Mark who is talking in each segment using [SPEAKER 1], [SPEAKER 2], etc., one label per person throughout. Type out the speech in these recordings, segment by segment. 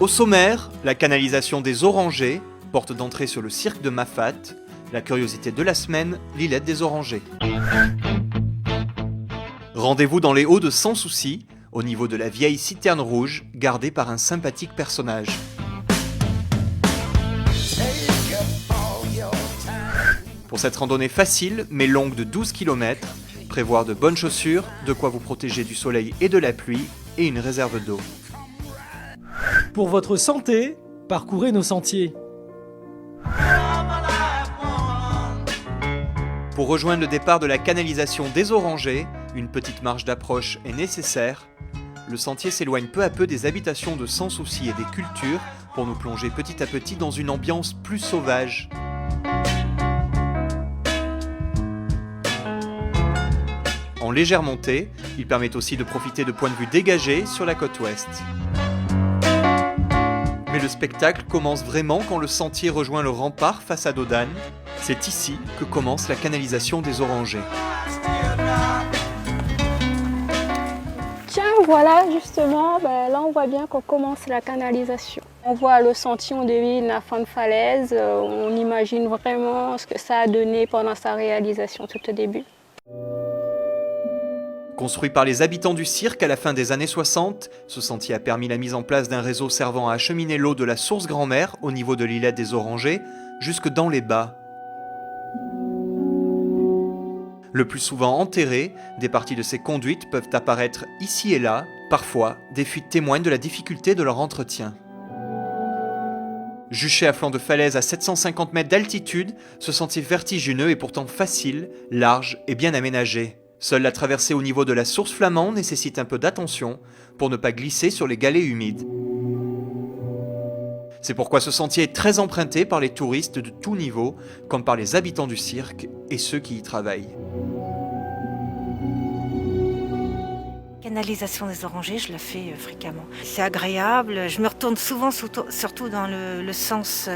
[SPEAKER 1] Au sommaire, la canalisation des Orangers, porte d'entrée sur le cirque de Mafat, la curiosité de la semaine, l'îlette des Orangers. Rendez-vous dans les Hauts de Sans Souci, au niveau de la vieille citerne rouge, gardée par un sympathique personnage. Pour cette randonnée facile, mais longue de 12 km, prévoir de bonnes chaussures, de quoi vous protéger du soleil et de la pluie, et une réserve d'eau.
[SPEAKER 2] Pour votre santé, parcourez nos sentiers.
[SPEAKER 1] Pour rejoindre le départ de la canalisation des Orangers, une petite marche d'approche est nécessaire. Le sentier s'éloigne peu à peu des habitations de Sans Souci et des cultures pour nous plonger petit à petit dans une ambiance plus sauvage. En légère montée, il permet aussi de profiter de points de vue dégagés sur la côte ouest. Mais le spectacle commence vraiment quand le sentier rejoint le rempart face à Dodane. C'est ici que commence la canalisation des Orangers.
[SPEAKER 3] Tiens, voilà justement, là on voit bien qu'on commence la canalisation. On voit le sentier, on devine la fin de falaise, on imagine vraiment ce que ça a donné pendant sa réalisation tout au début.
[SPEAKER 1] Construit par les habitants du cirque à la fin des années 60, ce sentier a permis la mise en place d'un réseau servant à acheminer l'eau de la source Grand-Mère au niveau de l'îlette des Orangers jusque dans les bas. Le plus souvent enterrés, des parties de ces conduites peuvent apparaître ici et là. Parfois, des fuites témoignent de la difficulté de leur entretien. Juché à flanc de falaise à 750 mètres d'altitude, ce sentier vertigineux est pourtant facile, large et bien aménagé. Seule la traversée au niveau de la source Flamand nécessite un peu d'attention pour ne pas glisser sur les galets humides. C'est pourquoi ce sentier est très emprunté par les touristes de tous niveaux, comme par les habitants du cirque et ceux qui y travaillent.
[SPEAKER 4] Canalisation des Orangers, je la fais fréquemment. C'est agréable, je me retourne souvent, surtout dans le sens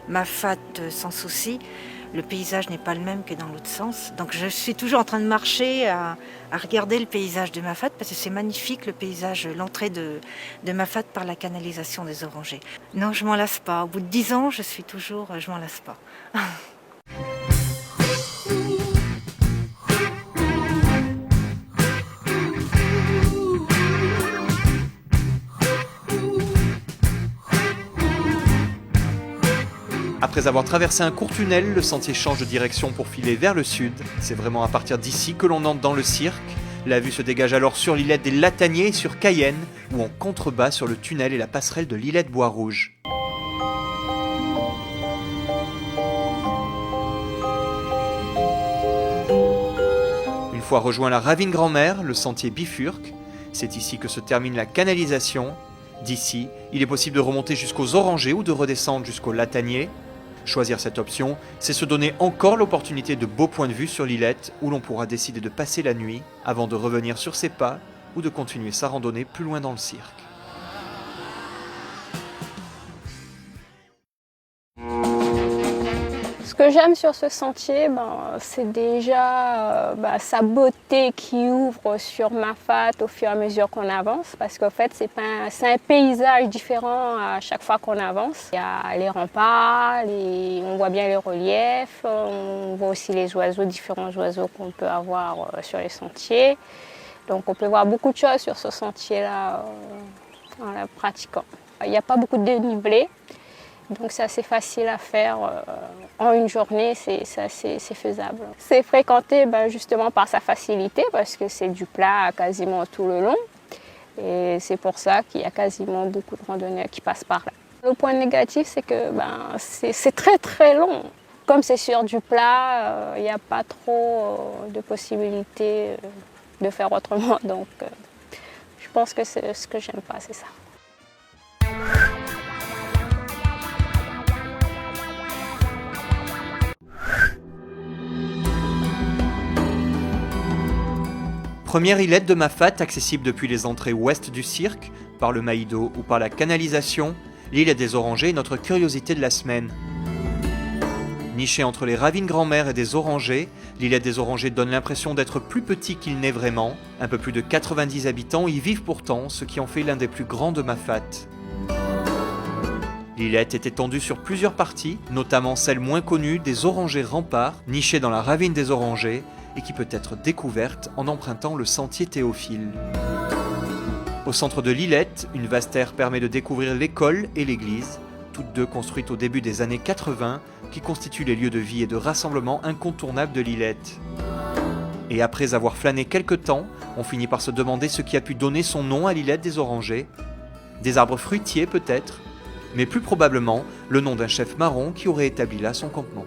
[SPEAKER 4] Mafat Sans Souci. Le paysage n'est pas le même que dans l'autre sens. Donc je suis toujours en train de marcher à regarder le paysage de Mafat parce que c'est magnifique le paysage, l'entrée de Mafat par la canalisation des Orangers. Non, je m'en lasse pas. Au bout de 10 ans, je m'en lasse pas.
[SPEAKER 1] Après avoir traversé un court tunnel, le sentier change de direction pour filer vers le sud. C'est vraiment à partir d'ici que l'on entre dans le cirque. La vue se dégage alors sur l'îlette des Lataniers et sur Cayenne, ou en contrebas sur le tunnel et la passerelle de l'îlette Bois-Rouge. Une fois rejoint la ravine Grand-Mère, le sentier bifurque. C'est ici que se termine la canalisation. D'ici, il est possible de remonter jusqu'aux Orangers ou de redescendre jusqu'aux Lataniers. Choisir cette option, c'est se donner encore l'opportunité de beaux points de vue sur l'îlette où l'on pourra décider de passer la nuit avant de revenir sur ses pas ou de continuer sa randonnée plus loin dans le cirque.
[SPEAKER 3] Ce que j'aime sur ce sentier, c'est déjà sa beauté qui ouvre sur Mafat au fur et à mesure qu'on avance, parce qu'en fait c'est un paysage différent à chaque fois qu'on avance. Il y a les remparts, on voit bien les reliefs, on voit aussi les oiseaux, différents oiseaux qu'on peut avoir sur les sentiers. Donc on peut voir beaucoup de choses sur ce sentier-là en la pratiquant. Il n'y a pas beaucoup de dénivelé. Donc c'est assez facile à faire en une journée, c'est faisable. C'est fréquenté justement par sa facilité parce que c'est du plat quasiment tout le long. Et c'est pour ça qu'il y a quasiment beaucoup de randonneurs qui passent par là. Le point négatif, c'est que c'est très très long. Comme c'est sur du plat, il n'y a pas trop de possibilités de faire autrement. Donc je pense que c'est ce que j'aime pas, c'est ça.
[SPEAKER 1] Première îlette de Mafat accessible depuis les entrées ouest du cirque, par le Maïdo ou par la canalisation, l'îlette des Orangers est notre curiosité de la semaine. Nichée entre les ravines Grand-Mère et des Orangers, l'îlette des Orangers donne l'impression d'être plus petit qu'il n'est vraiment. Un peu plus de 90 habitants y vivent pourtant, ce qui en fait l'un des plus grands de Mafat. L'Illette est étendue sur plusieurs parties, notamment celle moins connue des orangers remparts, nichée dans la ravine des Orangers, et qui peut être découverte en empruntant le sentier Théophile. Au centre de l'Illette, une vaste aire permet de découvrir l'école et l'église, toutes deux construites au début des années 80, qui constituent les lieux de vie et de rassemblement incontournables de l'Illette. Et après avoir flâné quelque temps, on finit par se demander ce qui a pu donner son nom à l'Illette des Orangers. Des arbres fruitiers peut-être, mais plus probablement le nom d'un chef marron qui aurait établi là son campement.